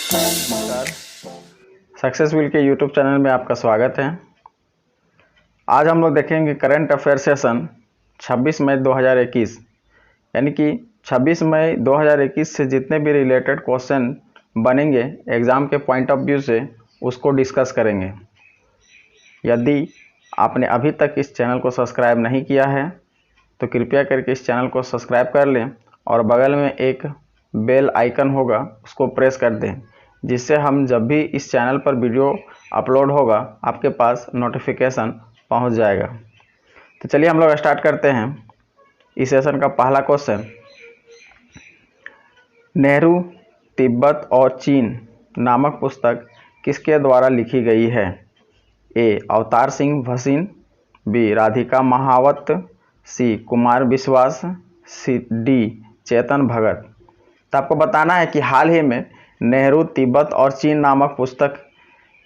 नमस्कार, success wheel के YouTube channel में आपका स्वागत है। आज हम लोग देखेंगे करंट अफेयर सेशन 26 मई 2021, यानी कि 26 मई 2021 से जितने भी रिलेटेड क्वेश्चन बनेंगे एग्ज़ाम के पॉइंट ऑफ व्यू से, उसको डिस्कस करेंगे। यदि आपने अभी तक इस चैनल को सब्सक्राइब नहीं किया है तो कृपया करके इस चैनल को सब्सक्राइब कर लें और बगल में एक बेल आइकन होगा, उसको प्रेस कर दें, जिससे हम जब भी इस चैनल पर वीडियो अपलोड होगा आपके पास नोटिफिकेशन पहुंच जाएगा। तो चलिए हम लोग स्टार्ट करते हैं। इस सेशन का पहला क्वेश्चन, नेहरू तिब्बत और चीन नामक पुस्तक किसके द्वारा लिखी गई है? ए. अवतार सिंह भसीन, बी. राधिका महावत, सी. कुमार विश्वास, सी. डी. चेतन भगत। तो आपको बताना है कि हाल ही में नेहरू तिब्बत और चीन नामक पुस्तक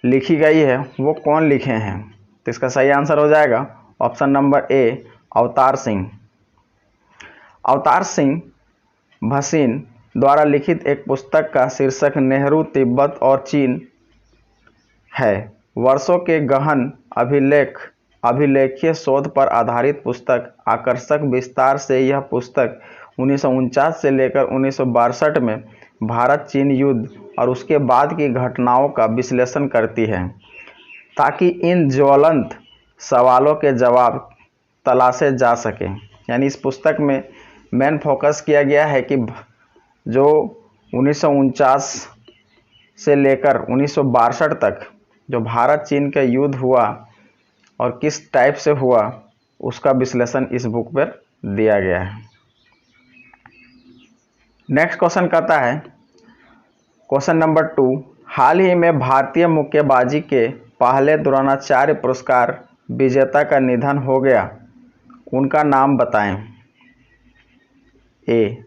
लिखी गई है, वो कौन लिखे हैं? तो इसका सही आंसर हो जाएगा ऑप्शन नंबर ए, अवतार सिंह। अवतार सिंह भसीन द्वारा लिखित एक पुस्तक का शीर्षक नेहरू तिब्बत और चीन है। वर्षों के गहन अभिलेखीय शोध पर आधारित पुस्तक, आकर्षक विस्तार से यह पुस्तक 1949 से लेकर 1962 में भारत चीन युद्ध और उसके बाद की घटनाओं का विश्लेषण करती है, ताकि इन ज्वलंत सवालों के जवाब तलाशे जा सकें। यानी इस पुस्तक में मेन फोकस किया गया है कि जो 1949 से लेकर 1962 तक जो भारत चीन का युद्ध हुआ और किस टाइप से हुआ, उसका विश्लेषण इस बुक पर दिया गया है। नेक्स्ट क्वेश्चन कहता है, क्वेश्चन नंबर 2, हाल ही में भारतीय मुक्केबाजी के पहले द्रोणाचार्य पुरस्कार विजेता का निधन हो गया, उनका नाम बताएं। ए.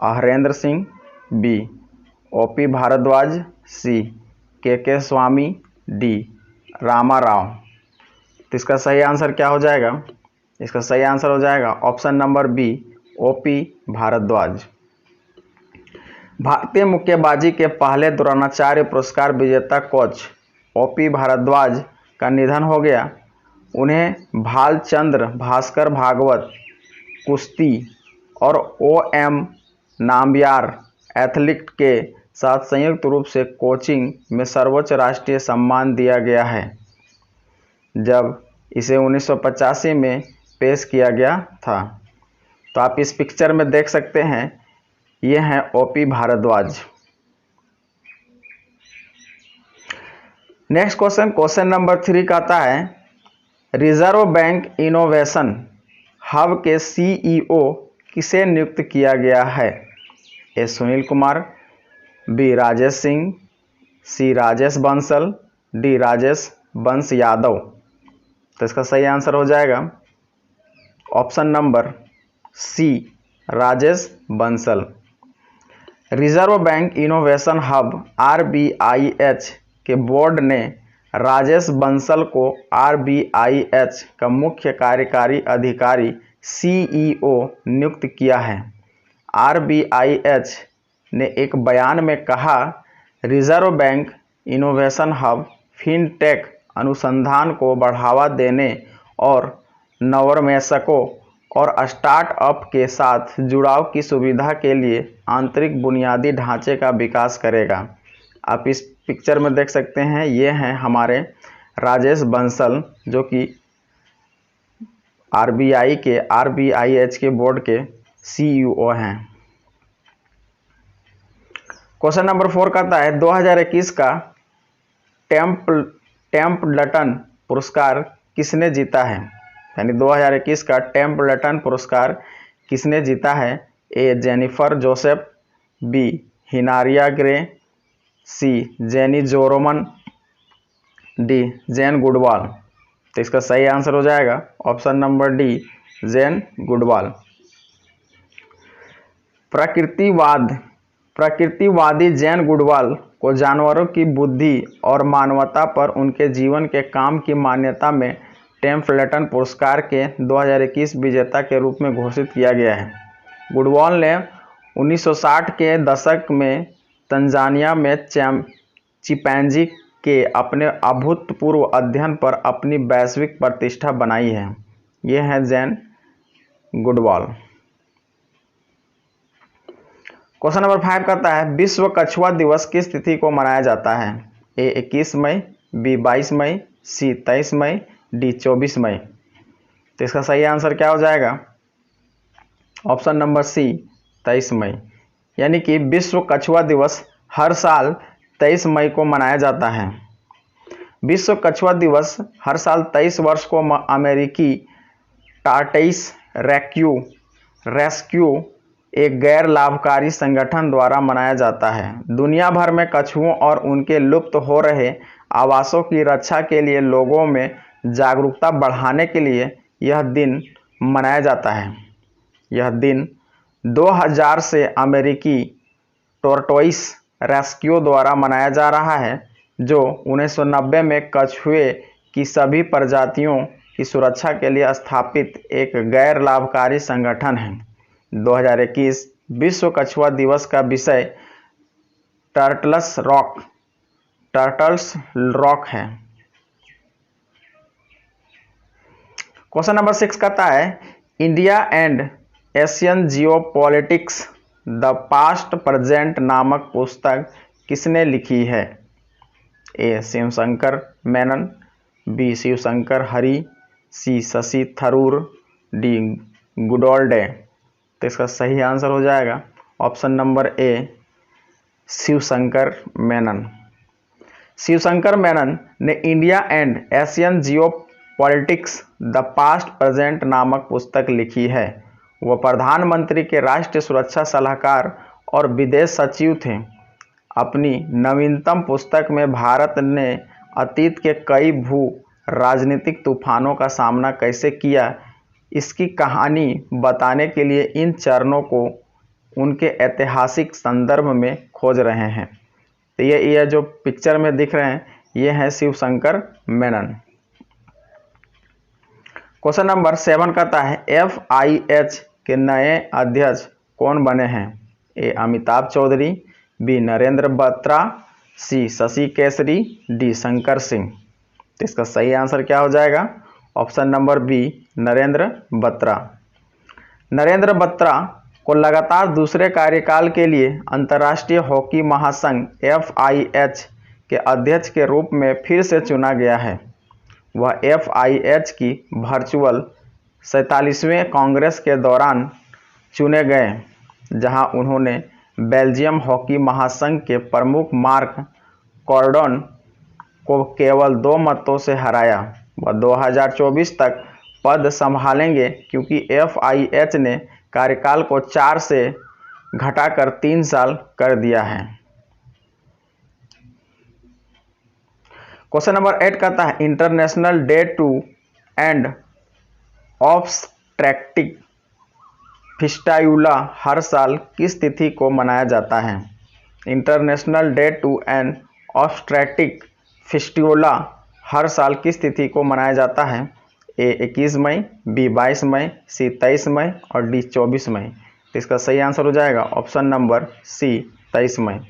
हरेंद्र सिंह, बी. ओपी भारद्वाज, सी. के स्वामी, डी. रामा राव। तो इसका सही आंसर क्या हो जाएगा? इसका सही आंसर हो जाएगा option number B, OP Bhardwaj. भारतीय मुक्केबाजी के पहले द्रोणाचार्य पुरस्कार विजेता कोच ओपी भारद्वाज का निधन हो गया। उन्हें भालचंद्र भास्कर भागवत कुश्ती और ओएम नाम्बियार एथलीट के साथ संयुक्त रूप से कोचिंग में सर्वोच्च राष्ट्रीय सम्मान दिया गया है, जब इसे 1985 में पेश किया गया था। तो आप इस पिक्चर में देख सकते हैं, ये हैं OP Bhardwaj. Next question number 3 कहता है, रिजर्व बैंक इनोवेशन हब के सीईओ किसे नियुक्त किया गया है? A. Sunil Kumar, B. Rajesh Singh, C. Rajesh Bansal, D. Rajesh Bans Yadav. तो इसका सही आंसर हो जाएगा option number C, Rajesh Bansal. Reserve Bank Innovation Hub RBIH के बोर्ड ने राजेश बंसल को RBIH का मुख्य कार्यकारी अधिकारी CEO नियुक्त किया है। RBIH ने एक बयान में कहा, reserve Bank Innovation hub fintech अनुसंधान को बढ़ावा देने और नवोन्मेषकों और स्टार्टअप के साथ जुड़ाव की सुविधा के लिए आंतरिक बुनियादी ढांचे का विकास करेगा। आप इस पिक्चर में देख सकते हैं, ये हैं हमारे राजेश बंसल, जो कि RBIH के बोर्ड के CEO हैं। क्वेश्चन नंबर 4 कहता है, 2021 का टेम्पल्टन पुरस्कार किसने जीता है? यानी 2021 का टेम्पल्टन पुरस्कार किसने जीता है? ए. Jennifer Joseph, B. हिनारिया ग्रे, सी. जेनी जोरोमन, डी. Jane Goodall. तो इसका सही आंसर हो जाएगा option number D, Jane Goodall. प्रकृतिवादी जेन गुडवाल को जानवरों की बुद्धि और मानवता पर उनके जीवन के काम की मान्यता में टेम्पल्टन पुरस्कार के 2021 विजेता के रूप में घोषित किया गया है। गुडवाल ने 1960 के दशक में तंजानिया में चिंपैंजी के अपने अभूतपूर्व अध्ययन पर अपनी वैश्विक प्रतिष्ठा बनाई है। ये हैं जैन गुडवाल। क्वेश्चन नंबर 5 कहता है विश्व कछुआ दिवस किस तिथि को मनाया जाता है? ए 21 मई, बी 22 मई, सी 23 मई, डी 24 मई। तो इसका सही आंसर क्या हो जाएगा? ऑप्शन नंबर सी 23 मई। यानी कि विश्व कछुआ दिवस हर साल 23 मई को मनाया जाता है। विश्व कछुआ दिवस हर साल 23 वर्ष को अमेरिकी टार्टइस रेस्क्यू एक गैर लाभकारी संगठन द्वारा मनाया जाता है। दुनिया भर में कछुओं और उनके लुप्त हो रहे आवासों की रक्षा के लिए लोगों में जागरूकता बढ़ाने के लिए यह दिन मनाया जाता है। यह दिन 2000 से अमेरिकी टोर्टोइस रेस्क्यू द्वारा मनाया जा रहा है, जो 1990 में कछुए की सभी प्रजातियों की सुरक्षा के लिए स्थापित एक गैर लाभकारी संगठन है। 2021 विश्व कछुआ दिवस का विषय टर्टल्स रॉक है। क्वेश्चन नंबर 6 कहता है India and Asian geopolitics the past present नामक पुस्तक किसने लिखी है? A Shivshankar Menon, B Shivshankar Hari, C Shashi Tharoor, D गुडोल्डे। तो इसका सही आंसर हो जाएगा option number A Shivshankar Menon. Shivshankar Menon ने India and Asian geopolitics the past present नामक पुस्तक लिखी है। वह प्रधानमंत्री के राष्ट्रीय सुरक्षा सलाहकार और विदेश सचिव थे। अपनी नवीनतम पुस्तक में भारत ने अतीत के कई भू राजनीतिक तूफानों का सामना कैसे किया, इसकी कहानी बताने के लिए इन चरणों को उनके ऐतिहासिक संदर्भ में खोज रहे हैं। तो ये जो पिक्चर में दिख रहे हैं ये हैं शिवशंकर मेनन। क्वेश्चन नंबर 7 कहता है FIH के नए अध्यक्ष कौन बने हैं? A Amitabh Chaudhary, B Narendra Batra, C Shashi Kesari, D Shankar Singh. तो इसका सही आंसर क्या हो जाएगा? Option number B Narendra Batra. Narendra Batra को लगातार दूसरे कार्यकाल के लिए अंतर्राष्ट्रीय हॉकी महासंघ FIH के अध्यक्ष के रूप में फिर से चुना गया है। वह FIH की वर्चुअल 47वें कांग्रेस के दौरान चुने गए, जहां उन्होंने बेल्जियम हॉकी महासंघ के प्रमुख मार्क कॉर्डन को केवल 2 मतों से हराया। वह 2024 तक पद संभालेंगे क्योंकि FIH ने कार्यकाल को 4 से घटाकर 3 साल कर दिया है। क्वेश्चन नंबर 8 कहता है international day to end obstructive fistula हर साल किस तिथि को मनाया जाता है? International day to end obstructive fistula हर साल किस तिथि को मनाया जाता है? ए 21 मई, बी 22 मई, सी 23 मई और डी 24 मई। तो इसका सही आंसर हो जाएगा ऑप्शन नंबर सी 23 मई।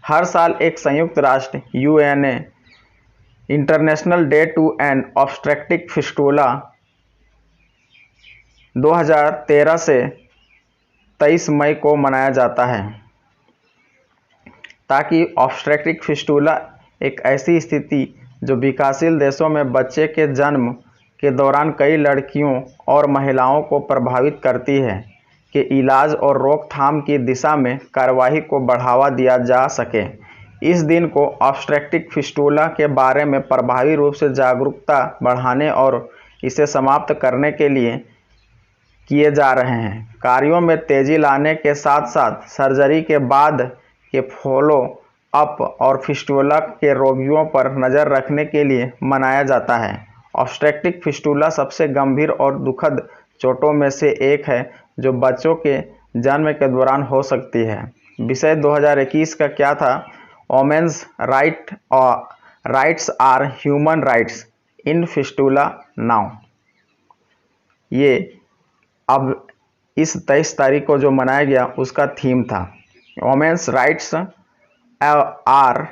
हर साल एक संयुक्त राष्ट्र UNA international day to end obstructive fistula 2013 से 23 मई को मनाया जाता है, ताकि ऑब्स्ट्रैक्टिव फिस्टुला एक ऐसी स्थिति जो विकासशील देशों में बच्चे के जन्म के दौरान कई लड़कियों और महिलाओं को प्रभावित करती है, के इलाज और रोकथाम की दिशा में कार्यवाही को बढ़ावा दिया जा सके। इस दिन को ऑब्स्ट्रैक्टिव फिस्टुला के बारे में प्रभावी रूप से जागरूकता बढ़ाने और इसे समाप्त करने के लिए किए जा रहे हैं कार्यों में तेजी लाने के साथ साथ सर्जरी के बाद के फॉलो अप और फिस्टुला के रोगियों पर नज़र रखने के लिए मनाया जाता है। ऑब्स्ट्रैक्टिव फिस्टुला सबसे गंभीर और दुखद चोटों में से एक है जो बच्चों के जन्म के दौरान हो सकती है। विषय 2021 का क्या था? Women's rights are human rights in fistula now. ये अब इस 23 तारीख को जो मनाया गया उसका थीम था women's rights are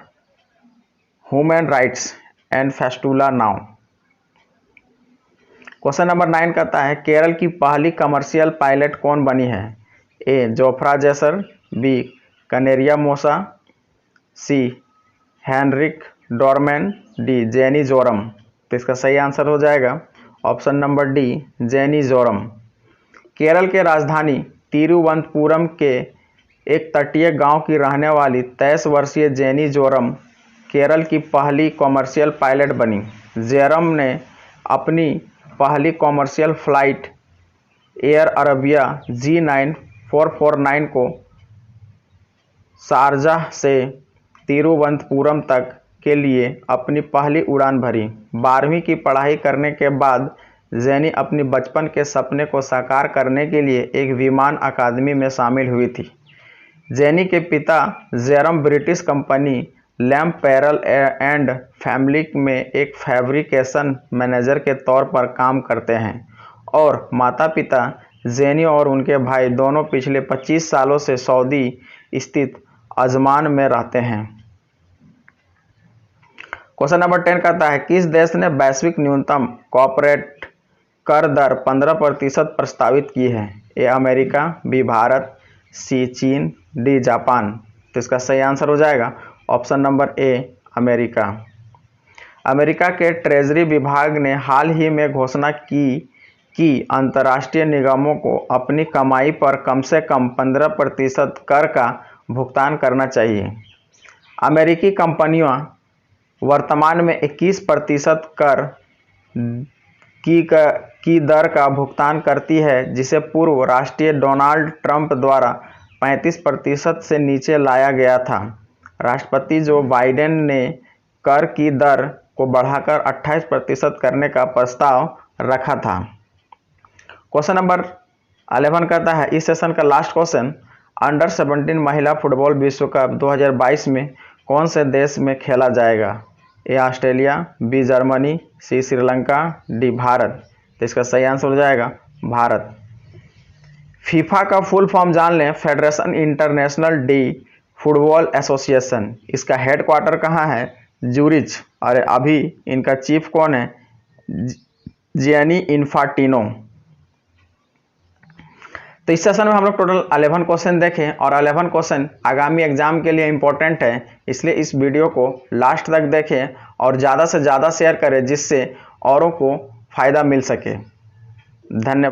human rights and fistula now. Question number 9 कहता है केरल की पहली कमर्शियल पायलट कौन बनी है? A Jofra Jaiser, B Kaneria Mosa, C Henrik Dorman, D Jenny Zoram. तो इसका सही आंसर हो जाएगा option number D Jenny Zoram. Kerala के राजधानी तिरुवनंतपुरम के एक तटीय गांव की रहने वाली 23 वर्षीय जेनी जोरम केरल की पहली कॉमर्शियल पायलट बनी। जोरम ने अपनी पहली commercial flight air Arabia G9 449 को शारजाह से तिरुवनंतपुरम तक के लिए अपनी पहली उड़ान भरी। 12वीं की पढ़ाई करने के बाद जेनी अपनी बचपन के सपने को साकार करने के लिए एक विमान अकादमी में शामिल हुई थी। जेनी के पिता जोरम ब्रिटिश कंपनी लैम्प पैरल एंड फैमिली में एक फैब्रिकेशन मैनेजर के तौर पर काम करते हैं और माता पिता जेनी और उनके भाई दोनों पिछले 25 सालों से सऊदी स्थित अजमान में रहते हैं। क्वेश्चन नंबर 10 कहता है किस देश ने वैश्विक न्यूनतम कॉर्पोरेट कर दर 15% प्रस्तावित की है? ए अमेरिका, बी भारत, सी चीन, डी जापान। तो इसका सही आंसर हो जाएगा option number A America. America के ट्रेजरी विभाग ने हाल ही में घोषणा की कि अंतर्राष्ट्रीय निगमों को अपनी कमाई पर कम से कम 15% कर का भुगतान करना चाहिए। अमेरिकी कंपनियां वर्तमान में 21% कर की दर का भुगतान करती है, जिसे पूर्व राष्ट्रपति डोनाल्ड ट्रंप द्वारा 35% से नीचे लाया गया था। राष्ट्रपति जो बाइडेन ने कर की दर को बढ़ाकर 28% करने का प्रस्ताव रखा था। क्वेश्चन नंबर 11 कहता है इस सेशन का लास्ट क्वेश्चन अंडर 17 महिला फुटबॉल विश्व कप 2022 में कौन से देश में खेला जाएगा? A Australia, B Germany, C Sri Lanka, D Bharat. तो इसका सही आंसर हो जाएगा भारत। फीफा का फुल फॉर्म जान लें, Federation International de Football Association. इसका हेडक्वार्टर कहाँ है? ज्यूरिच। और अभी इनका चीफ कौन है? जियानी इन्फांटिनो। तो इस सेशन में हम लोग टोटल 11 क्वेश्चन देखें और 11 क्वेश्चन आगामी एग्जाम के लिए इंपॉर्टेंट है, इसलिए इस वीडियो को लास्ट तक देखें और ज़्यादा से ज़्यादा शेयर करें जिससे औरों को फ़ायदा मिल सके। धन्यवाद।